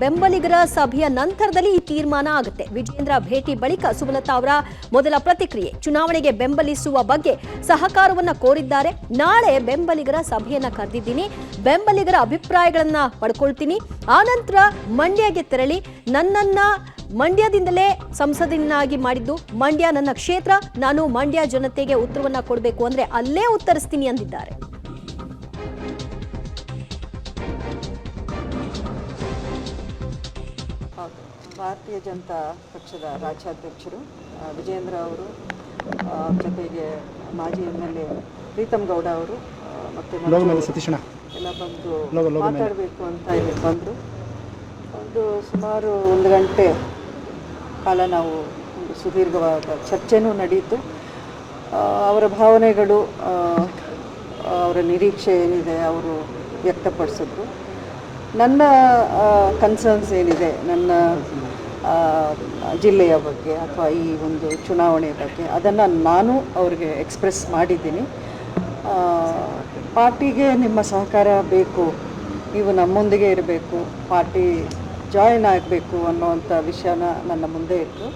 ಬೆಂಬಲಿಗರ ಸಭೆಯ ನಂತರದಲ್ಲಿ ಈ ತೀರ್ಮಾನ ಆಗುತ್ತೆ. ವಿಜೇಂದ್ರ ಭೇಟಿ ಬಳಿಕ ಸುಮಲತಾ ಅವರ ಮೊದಲ ಪ್ರತಿಕ್ರಿಯೆ, ಚುನಾವಣೆಗೆ ಬೆಂಬಲಿಸುವ ಬಗ್ಗೆ ಸಹಕಾರವನ್ನ ಕೋರಿದ್ದಾರೆ. ನಾಳೆ ಬೆಂಬಲಿಗರ ಸಭೆಯನ್ನ ಕರೆದಿದ್ದೀನಿ, ಬೆಂಬಲಿಗರ ಅಭಿಪ್ರಾಯಗಳನ್ನ ಪಡ್ಕೊಳ್ತೀನಿ. ಆನಂತರ ಮಂಡ್ಯಗೆ ತೆರಳಿ ನನ್ನನ್ನ ಮಂಡ್ಯದಿಂದಲೇ ಸಂಸದನಾಗಿ ಮಾಡಿದ್ದು ಮಂಡ್ಯ ನನ್ನ ಕ್ಷೇತ್ರ, ನಾನು ಮಂಡ್ಯ ಜನತೆಗೆ ಉತ್ತರವನ್ನ ಕೊಡಬೇಕು ಅಂದ್ರೆ ಅಲ್ಲೇ ಉತ್ತರಿಸ್ತೀನಿ ಅಂದಿದ್ದಾರೆ. ಭಾರತೀಯ ಜನತಾ ಪಕ್ಷದ ರಾಜ್ಯಾಧ್ಯಕ್ಷರು ವಿಜೇಂದ್ರ ಅವರು, ಜೊತೆಗೆ ಮಾಜಿ MLA ಪ್ರೀತಮ್ ಗೌಡ ಅವರು ಮತ್ತು ಎಲ್ಲ ಬಂದು ಮಾತಾಡಬೇಕು ಅಂತ ಇಲ್ಲಿ ಬಂದರು. ಒಂದು ಸುಮಾರು 1 ಗಂಟೆ ಕಾಲ ನಾವು ಒಂದು ಸುದೀರ್ಘವಾದ ಚರ್ಚೆನೂ ನಡೆಯಿತು. ಅವರ ಭಾವನೆಗಳು, ಅವರ ನಿರೀಕ್ಷೆ ಏನಿದೆ ಅವರು ವ್ಯಕ್ತಪಡಿಸಿದ್ರು. ನನ್ನ ಕನ್ಸರ್ನ್ಸ್ ಏನಿದೆ ನನ್ನ ಜಿಲ್ಲೆಯ ಬಗ್ಗೆ ಅಥವಾ ಈ ಒಂದು ಚುನಾವಣೆಯ ಬಗ್ಗೆ ಅದನ್ನು ನಾನು ಅವ್ರಿಗೆ ಎಕ್ಸ್ಪ್ರೆಸ್ ಮಾಡಿದ್ದೀನಿ. ಪಾರ್ಟಿಗೆ ನಿಮ್ಮ ಸಹಕಾರ ಬೇಕು, ನೀವು ನಮ್ಮೊಂದಿಗೆ ಇರಬೇಕು, ಪಾರ್ಟಿ ಜಾಯಿನ್ ಆಗಬೇಕು ಅನ್ನೋವಂಥ ವಿಷಯನ ನನ್ನ ಮುಂದೆ ಇಟ್ಟು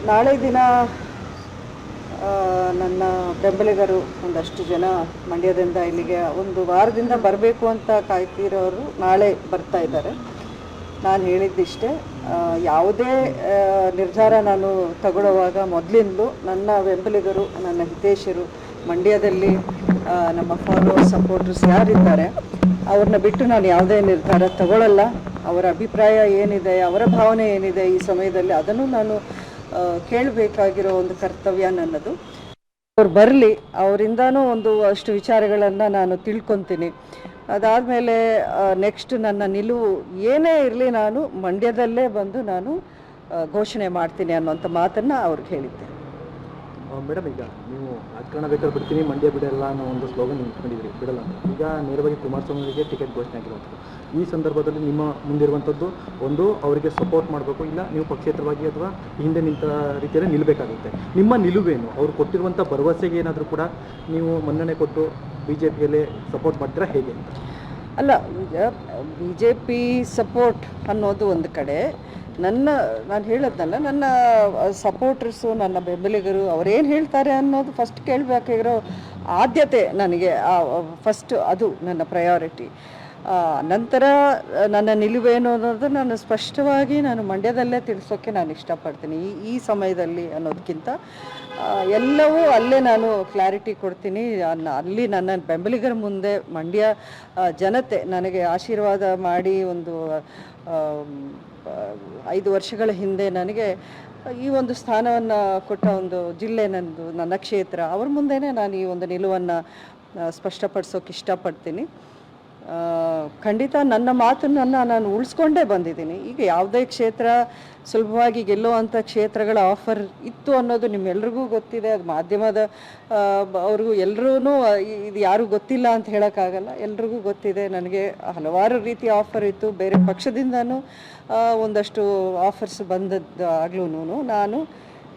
ನಾಳೆ ದಿನ ನನ್ನ ಬೆಂಬಲಿಗರು ಒಂದಷ್ಟು ಜನ ಮಂಡ್ಯದಿಂದ ಇಲ್ಲಿಗೆ ಒಂದು ವಾರದಿಂದ ಬರಬೇಕು ಅಂತ ಕಾಯ್ತಿರೋರು ನಾಳೆ ಬರ್ತಾ ಇದ್ದಾರೆ. ನಾನು ಹೇಳಿದ್ದಿಷ್ಟೇ, ಯಾವುದೇ ನಿರ್ಧಾರ ನಾನು ತಗೊಳ್ಳುವಾಗ ಮೊದಲಿಂದಲೂ ನನ್ನ ಬೆಂಬಲಿಗರು, ನನ್ನ ಹಿತೈಷಿರು, ಮಂಡ್ಯದಲ್ಲಿ ನಮ್ಮ ಫಾಲೋವರ್ಸ್, ಸಪೋರ್ಟರ್ಸ್ ಯಾರಿದ್ದಾರೆ ಅವ್ರನ್ನ ಬಿಟ್ಟು ನಾನು ಯಾವುದೇ ನಿರ್ಧಾರ ತಗೊಳ್ಳಲ್ಲ. ಅವರ ಅಭಿಪ್ರಾಯ ಏನಿದೆ, ಅವರ ಭಾವನೆ ಏನಿದೆ ಈ ಸಮಯದಲ್ಲಿ ಅದನ್ನು ನಾನು ಕೇಳಬೇಕಾಗಿರೋ ಒಂದು ಕರ್ತವ್ಯ ನನ್ನದು. ಅವ್ರು ಬರಲಿ, ಅವರಿಂದನೂ ಒಂದು ಅಷ್ಟು ವಿಚಾರಗಳನ್ನು ನಾನು ತಿಳ್ಕೊತೀನಿ. ಅದಾದಮೇಲೆ ನೆಕ್ಸ್ಟ್ ನನ್ನ ನಿಲುವು ಏನೇ ಇರಲಿ ನಾನು ಮಂಡ್ಯದಲ್ಲೇ ಬಂದು ನಾನು ಘೋಷಣೆ ಮಾಡ್ತೀನಿ ಅನ್ನೋಂಥ ಮಾತನ್ನು ಅವ್ರಿಗೆ ಹೇಳಿದ್ದೆ. ಮೇಡಮ್, ಈಗ ನೀವು ರಾಜಕಾರಣ ಬೇಕಾದ್ರೆ ಬಿಡ್ತೀನಿ, ಮಂಡ್ಯ ಬಿಡಲ್ಲ ಅನ್ನೋ ಒಂದು ಸ್ಲೋಗನ್ ಇಟ್ಕೊಂಡಿದ್ರಿ, ಬಿಡಲ್ಲ ಅಂತ. ಈಗ ನೇರವಾಗಿ ಕುಮಾರಸ್ವಾಮಿಗೆ ಟಿಕೆಟ್ ಘೋಷಣೆ ಆಗಿರುವಂಥದ್ದು. ಈ ಸಂದರ್ಭದಲ್ಲಿ ನಿಮ್ಮ ಮುಂದಿರುವಂಥದ್ದು ಒಂದು ಅವರಿಗೆ ಸಪೋರ್ಟ್ ಮಾಡಬೇಕು, ಇಲ್ಲ ನೀವು ಪಕ್ಷೇತರವಾಗಿ ಅಥವಾ ಹಿಂದೆ ನಿಂತ ರೀತಿಯಲ್ಲಿ ನಿಲ್ಲಬೇಕಾಗುತ್ತೆ. ನಿಮ್ಮ ನಿಲುವೇನು? ಅವರು ಕೊಟ್ಟಿರುವಂಥ ಭರವಸೆಗೆ ಏನಾದರೂ ಕೂಡ ನೀವು ಮನ್ನಣೆ ಕೊಟ್ಟು BJPಯಲ್ಲೇ ಸಪೋರ್ಟ್ ಮಾಡ್ತೀರಾ ಹೇಗೆ ಅಂತ? ಅಲ್ಲ, ಈಗ BJP ಸಪೋರ್ಟ್ ಅನ್ನೋದು ಒಂದು ಕಡೆ, ನಾನು ಹೇಳೋದಲ್ಲ, ನನ್ನ ಸಪೋರ್ಟರ್ಸು, ನನ್ನ ಬೆಂಬಲಿಗರು ಅವರೇನು ಹೇಳ್ತಾರೆ ಅನ್ನೋದು ಫಸ್ಟ್ ಕೇಳಬೇಕಾಗಿರೋ ಆದ್ಯತೆ ನನಗೆ. ಫಸ್ಟ್ ಅದು ನನ್ನ ಪ್ರಯಾರಿಟಿ. ನಂತರ ನನ್ನ ನಿಲುವೇನು ಅನ್ನೋದು ನಾನು ಸ್ಪಷ್ಟವಾಗಿ ನಾನು ಮಂಡ್ಯದಲ್ಲೇ ತಿಳಿಸೋಕ್ಕೆ ನಾನು ಇಷ್ಟಪಡ್ತೀನಿ. ಈ ಸಮಯದಲ್ಲಿ ಅನ್ನೋದಕ್ಕಿಂತ ಎಲ್ಲವೂ ಅಲ್ಲೇ ನಾನು ಕ್ಲಾರಿಟಿ ಕೊಡ್ತೀನಿ. ಅಲ್ಲಿ ನನ್ನ ಬೆಂಬಲಿಗರ ಮುಂದೆ ಮಂಡ್ಯ ಜನತೆ ನನಗೆ ಆಶೀರ್ವಾದ ಮಾಡಿ ಒಂದು 5 ವರ್ಷಗಳ ಹಿಂದೆ ನನಗೆ ಈ ಒಂದು ಸ್ಥಾನವನ್ನು ಕೊಟ್ಟ ಒಂದು ಜಿಲ್ಲೆ ನಂದು, ನನ್ನ ಕ್ಷೇತ್ರ, ಅವ್ರ ಮುಂದೆನೇ ನಾನು ಈ ಒಂದು ನಿಲುವನ್ನು ಸ್ಪಷ್ಟಪಡಿಸೋಕೆ ಇಷ್ಟಪಡ್ತೀನಿ. ಖಂಡಿತ ನನ್ನ ಮಾತನ್ನು ನಾನು ಉಳಿಸ್ಕೊಂಡೇ ಬಂದಿದ್ದೀನಿ. ಈಗ ಯಾವುದೇ ಕ್ಷೇತ್ರ ಸುಲಭವಾಗಿ ಗೆಲ್ಲುವಂಥ ಕ್ಷೇತ್ರಗಳ ಆಫರ್ ಇತ್ತು ಅನ್ನೋದು ನಿಮ್ಮೆಲ್ರಿಗೂ ಗೊತ್ತಿದೆ. ಅದು ಮಾಧ್ಯಮದ ಅವ್ರಿಗೂ ಎಲ್ಲರೂ ಇದು ಯಾರೂ ಗೊತ್ತಿಲ್ಲ ಅಂತ ಹೇಳೋಕ್ಕಾಗಲ್ಲ, ಎಲ್ರಿಗೂ ಗೊತ್ತಿದೆ. ನನಗೆ ಹಲವಾರು ರೀತಿಯ ಆಫರ್ ಇತ್ತು, ಬೇರೆ ಪಕ್ಷದಿಂದನೂ ಒಂದಷ್ಟು ಆಫರ್ಸ್ ಬಂದದ್ದು ಆಗ್ಲೂ ನಾನು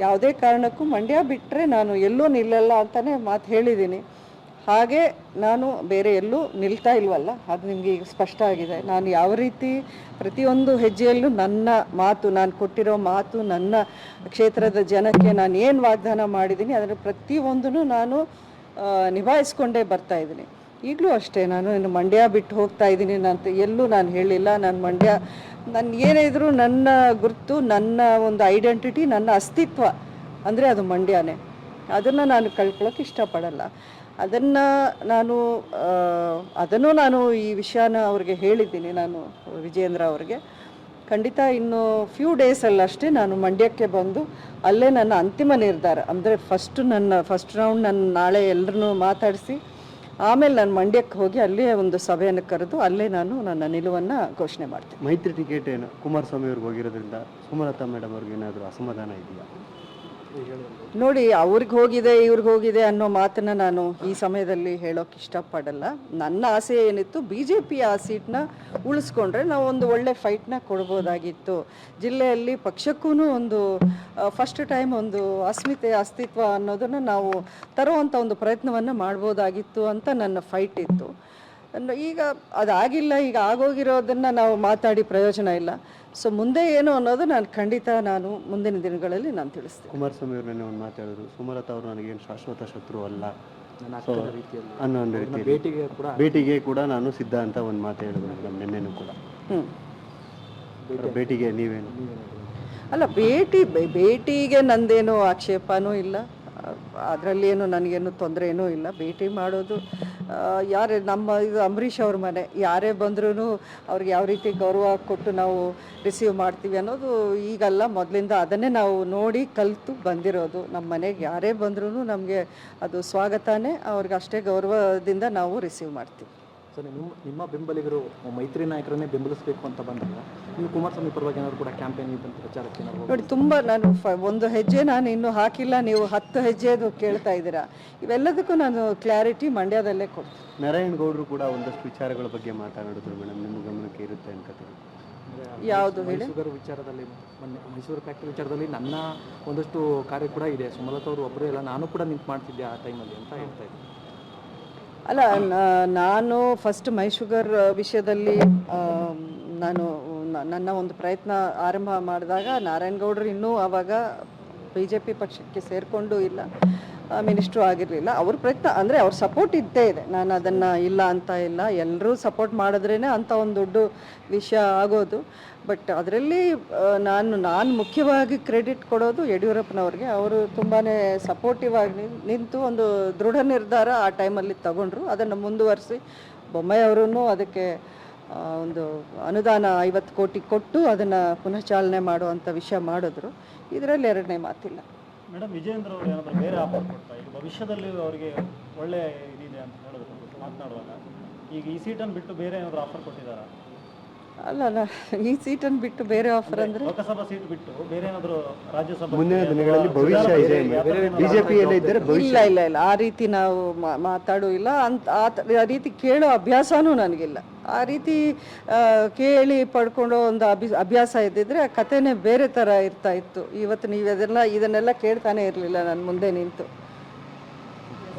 ಯಾವುದೇ ಕಾರಣಕ್ಕೂ ಮಂಡ್ಯ ಬಿಟ್ಟರೆ ನಾನು ಎಲ್ಲೂ ನಿಲ್ಲಲ್ಲ ಅಂತಲೇ ಮಾತು ಹೇಳಿದ್ದೀನಿ. ಹಾಗೆ ನಾನು ಬೇರೆ ಎಲ್ಲೂ ನಿಲ್ತಾ ಇಲ್ವಲ್ಲ, ಅದು ನಿಮಗೆ ಈಗ ಸ್ಪಷ್ಟ ಆಗಿದೆ. ನಾನು ಯಾವ ರೀತಿ ಪ್ರತಿಯೊಂದು ಹೆಜ್ಜೆಯಲ್ಲೂ ನನ್ನ ಮಾತು, ನಾನು ಕೊಟ್ಟಿರೋ ಮಾತು, ನನ್ನ ಕ್ಷೇತ್ರದ ಜನಕ್ಕೆ ನಾನು ಏನು ವಾಗ್ದಾನ ಮಾಡಿದ್ದೀನಿ ಅದರ ಪ್ರತಿಯೊಂದೂ ನಾನು ನಿಭಾಯಿಸ್ಕೊಂಡೇ ಬರ್ತಾಯಿದ್ದೀನಿ. ಈಗಲೂ ಅಷ್ಟೇ, ನಾನು ಮಂಡ್ಯ ಬಿಟ್ಟು ಹೋಗ್ತಾ ಇದ್ದೀನಿ ಅಂತ ಎಲ್ಲೂ ನಾನು ಹೇಳಿಲ್ಲ. ನಾನು ಏನೇ ಇದ್ದರೂ ನನ್ನ ಗುರುತು, ನನ್ನ ಒಂದು ಐಡೆಂಟಿಟಿ, ನನ್ನ ಅಸ್ತಿತ್ವ ಅಂದರೆ ಅದು ಮಂಡ್ಯನೇ. ಅದನ್ನು ನಾನು ಕಳ್ಕೊಳ್ಳೋಕೆ ಇಷ್ಟಪಡಲ್ಲ. ಅದನ್ನು ನಾನು ಈ ವಿಷಯನ ಅವ್ರಿಗೆ ಹೇಳಿದ್ದೀನಿ. ನಾನು ವಿಜೇಂದ್ರ ಅವ್ರಿಗೆ ಖಂಡಿತ ಇನ್ನು ಫ್ಯೂ ಡೇಸಲ್ಲಷ್ಟೇ ನಾನು ಮಂಡ್ಯಕ್ಕೆ ಬಂದು ಅಲ್ಲೇ ನನ್ನ ಅಂತಿಮ ನಿರ್ಧಾರ ಅಂದರೆ ಫಸ್ಟ್ ರೌಂಡ್ ನಾನು ನಾಳೆ ಎಲ್ಲರನ್ನೂ ಮಾತಾಡಿಸಿ ಆಮೇಲೆ ನಾನು ಮಂಡ್ಯಕ್ಕೆ ಹೋಗಿ ಅಲ್ಲೇ ಒಂದು ಸಭೆಯನ್ನು ಕರೆದು ಅಲ್ಲೇ ನಾನು ನನ್ನ ನಿಲುವನ್ನು ಘೋಷಣೆ ಮಾಡ್ತೀನಿ. ಮೈತ್ರಿ ಟಿಕೆಟ್ ಏನು ಕುಮಾರಸ್ವಾಮಿ ಅವ್ರಿಗೆ ಹೋಗಿರೋದ್ರಿಂದ ಸುಮಲತಾ ಮೇಡಮ್ ಅವ್ರಿಗೆ ಏನಾದರೂ ಅಸಮಾಧಾನ ಇದೆಯಾ? ನೋಡಿ, ಅವ್ರಿಗೆ ಹೋಗಿದೆ ಇವ್ರಿಗೆ ಹೋಗಿದೆ ಅನ್ನೋ ಮಾತನ್ನು ನಾನು ಈ ಸಮಯದಲ್ಲಿ ಹೇಳೋಕೆ ಇಷ್ಟಪಡಲ್ಲ. ನನ್ನ ಆಸೆ ಏನಿತ್ತು, BJP ಆ ಸೀಟ್ನ ಉಳಿಸ್ಕೊಂಡ್ರೆ ನಾವು ಒಂದು ಒಳ್ಳೆ ಫೈಟ್ನ ಕೊಡ್ಬೋದಾಗಿತ್ತು. ಜಿಲ್ಲೆಯಲ್ಲಿ ಪಕ್ಷಕ್ಕೂ ಒಂದು ಫಸ್ಟ್ ಟೈಮ್ ಒಂದು ಅಸ್ತಿತ್ವ ಅನ್ನೋದನ್ನು ನಾವು ತರುವಂಥ ಒಂದು ಪ್ರಯತ್ನವನ್ನು ಮಾಡ್ಬೋದಾಗಿತ್ತು ಅಂತ ನನ್ನ ಫೈಟ್ ಇತ್ತು. ಈಗ ಅದಾಗಿಲ್ಲ, ಈಗ ಆಗೋಗಿರೋದನ್ನು ನಾವು ಮಾತಾಡಿ ಪ್ರಯೋಜನ ಇಲ್ಲ. ಸೊ ಮುಂದೆ ಏನು ಅನ್ನೋದು ನಾನು ಮುಂದಿನ ದಿನಗಳಲ್ಲಿ ನಾನು ತಿಳಿಸ್ತೀನಿ. ಕುಮಾರಸ್ವಾಮಿ ಅವರು ನೆನ್ನೆ ಒಂದು ಮಾತಾಡಿದ್ರು, ಸುಮಲತಾ ಅವರು ನನಗೇನು ಶಾಶ್ವತ ಶತ್ರು ಅಲ್ಲ ನನ್ನ ಅಕ್ಕನ ರೀತಿಯಲ್ಲಿ ಅನ್ನೋ ಒಂದು ರೀತಿ ಭೇಟಿಗೆ ಕೂಡ ನಾನು ಸಿದ್ಧ ಅಂತ ಒಂದು ಮಾತು ಹೇಳಿದ್ರು ಮೇಡಮ್ ನಿನ್ನೆನೂ ಕೂಡ. ಭೇಟಿಗೆ ನೀವೇನು? ಅಲ್ಲ, ಭೇಟಿಗೆ ನಂದೇನು ಆಕ್ಷೇಪನೂ ಇಲ್ಲ, ಅದರಲ್ಲಿ ಏನು ನನಗೇನು ತೊಂದರೆ ಏನೂ ಇಲ್ಲ. ಭೇಟಿ ಮಾಡೋದು ಯಾರೇ ಇದು ಅಂಬರೀಷ್ ಅವ್ರ ಮನೆ, ಯಾರೇ ಬಂದ್ರೂ ಅವ್ರಿಗೆ ಯಾವ ರೀತಿ ಗೌರವ ಕೊಟ್ಟು ನಾವು ರಿಸೀವ್ ಮಾಡ್ತೀವಿ ಅನ್ನೋದು ಈಗಲ್ಲ, ಮೊದಲಿಂದ ಅದನ್ನೇ ನಾವು ನೋಡಿ ಕಲಿತು ಬಂದಿರೋದು. ನಮ್ಮ ಮನೆಗೆ ಯಾರೇ ಬಂದ್ರೂ ನಮಗೆ ಅದು ಸ್ವಾಗತನೇ, ಅವ್ರಿಗೆ ಅಷ್ಟೇ ಗೌರವದಿಂದ ನಾವು ರಿಸೀವ್ ಮಾಡ್ತೀವಿ. ಸೊ ನಿಮ್ಮ ಬೆಂಬಲಿಗರು ಮೈತ್ರಿ ನಾಯಕರನ್ನೇ ಬೆಂಬಲಿಸಬೇಕು ಅಂತ ಬಂದಾಗ ನೀವು ಕುಮಾರಸ್ವಾಮಿ ಪರವಾಗಿ ಏನಾದ್ರು ಕೂಡ ಕ್ಯಾಂಪೇನ್ ಇದ್ದಂಥ ಪ್ರಚಾರಕ್ಕೆ ನೋಡಿ, ತುಂಬ ನಾನು ಒಂದು ಹೆಜ್ಜೆ ನಾನು ಇನ್ನೂ ಹಾಕಿಲ್ಲ, ನೀವು 10 ಹೆಜ್ಜೆದು ಕೇಳ್ತಾ ಇದ್ದೀರಾ. ಇವೆಲ್ಲದಕ್ಕೂ ನಾನು ಕ್ಲಾರಿಟಿ ಮಂಡ್ಯದಲ್ಲೇ ಕೊಡ್ತೀನಿ. ನಾರಾಯಣಗೌಡರು ಕೂಡ ಒಂದಷ್ಟು ವಿಚಾರಗಳ ಬಗ್ಗೆ ಮಾತನಾಡಿದ್ರು ಮೇಡಮ್, ನಿಮ್ಮ ಗಮನಕ್ಕೆ ಇರುತ್ತೆ ಅನ್ಕೋತೀನಿ. ಯಾವುದು ಹೇಳಿ? ಮೈಸೂರು ವಿಚಾರದಲ್ಲಿ, ಮೊನ್ನೆ ಮೈಸೂರು ಫ್ಯಾಕ್ಟ್ರಿ ವಿಚಾರದಲ್ಲಿ ನನ್ನ ಒಂದಷ್ಟು ಕಾರ್ಯ ಕೂಡ ಇದೆ, ಸುಮಲತಾ ಅವರು ಒಬ್ಬರೇ ಇಲ್ಲ, ನಾನು ಕೂಡ ನಿಂತು ಮಾಡ್ತಿದ್ದೆ ಆ ಟೈಮಲ್ಲಿ ಅಂತ ಹೇಳ್ತಾ ಇದ್ದೆ. ಅಲ್ಲ, ನಾನು ಫಸ್ಟ್ ಮೈ ಶುಗರ್ ವಿಷಯದಲ್ಲಿ ನನ್ನ ಒಂದು ಪ್ರಯತ್ನ ಆರಂಭ ಮಾಡಿದಾಗ ನಾರಾಯಣಗೌಡರು ಇನ್ನೂ ಆವಾಗ BJP ಪಕ್ಷಕ್ಕೆ ಸೇರಿಕೊಂಡು ಇಲ್ಲ, ಮಿನಿಸ್ಟ್ರು ಆಗಿರಲಿಲ್ಲ. ಅವ್ರ ಪ್ರಯತ್ನ ಅಂದರೆ ಅವ್ರ ಸಪೋರ್ಟ್ ಇದ್ದೇ ಇದೆ, ನಾನು ಅದನ್ನು ಇಲ್ಲ ಅಂತ ಇಲ್ಲ. ಎಲ್ಲರೂ ಸಪೋರ್ಟ್ ಮಾಡಿದ್ರೇ ಅಂಥ ಒಂದು ದೊಡ್ಡ ವಿಷಯ ಆಗೋದು. ಬಟ್ ಅದರಲ್ಲಿ ನಾನು ಮುಖ್ಯವಾಗಿ ಕ್ರೆಡಿಟ್ ಕೊಡೋದು ಯಡಿಯೂರಪ್ಪನವ್ರಿಗೆ. ಅವರು ತುಂಬಾ ಸಪೋರ್ಟಿವ್ ಆಗಿ ನಿಂತು ಒಂದು ದೃಢ ನಿರ್ಧಾರ ಆ ಟೈಮಲ್ಲಿ ತಗೊಂಡ್ರು. ಅದನ್ನು ಮುಂದುವರಿಸಿ ಬೊಮ್ಮಾಯಿ ಅವರೂ ಅದಕ್ಕೆ ಒಂದು ಅನುದಾನ 50 ಕೋಟಿ ಕೊಟ್ಟು ಅದನ್ನು ಪುನಃ ಚಾಲನೆ ಮಾಡುವಂಥ ವಿಷಯ ಮಾಡಿದ್ರು. ಇದರಲ್ಲಿ ಎರಡನೇ ಮಾತಿಲ್ಲ. ಮೇಡಮ್, ವಿಜಯೇಂದ್ರ ಅವರು ಏನಾದರೂ ಬೇರೆ ಆಫರ್ ಕೊಡ್ತಾ ಈಗ ಭವಿಷ್ಯದಲ್ಲಿ ಅವರಿಗೆ ಒಳ್ಳೆ ಇದಿದೆ ಅಂತ ಹೇಳಿದ್ರು ಮಾತನಾಡುವಾಗ, ಈಗ ಈ ಸೀಟನ್ನು ಬಿಟ್ಟು ಬೇರೆ ಏನಾದರೂ ಆಫರ್ ಕೊಟ್ಟಿದ್ದಾರಾ? ಅಲ್ಲ, ಈ ಸೀಟನ್ನು ಬಿಟ್ಟು ಬೇರೆ ಆಫರ್ ಅಂದರೆ ಲೋಕಸಭಾ ಸೀಟ್ ಬಿಟ್ಟು ಬೇರೆ ಏನಾದರೂ ರಾಜ್ಯಸಭಾ ಮುಂದಿನ ದಿನಗಳಲ್ಲಿ ಭವಿಷ್ಯ ಇದೆ, ಬಿಜೆಪಿಯಲ್ಲೇ ಇದ್ದರೆ ಇಲ್ಲ, ಆ ರೀತಿ ನಾವು ಮಾತಾಡೂ ಇಲ್ಲ, ಆ ರೀತಿ ಕೇಳೋ ಅಭ್ಯಾಸನೂ ನನಗಿಲ್ಲ. ಆ ರೀತಿ ಕೇಳಿ ಪಡ್ಕೊಳ್ಳೋ ಒಂದು ಅಭ್ಯಾಸ ಇದ್ದಿದ್ರೆ ಆ ಕಥೆನೇ ಬೇರೆ ಥರ ಇರ್ತಾ ಇತ್ತು. ಇವತ್ತು ನೀವು ಇದನ್ನೆಲ್ಲ ಕೇಳ್ತಾನೆ ಇರಲಿಲ್ಲ ನನ್ನ ಮುಂದೆ ನಿಂತು.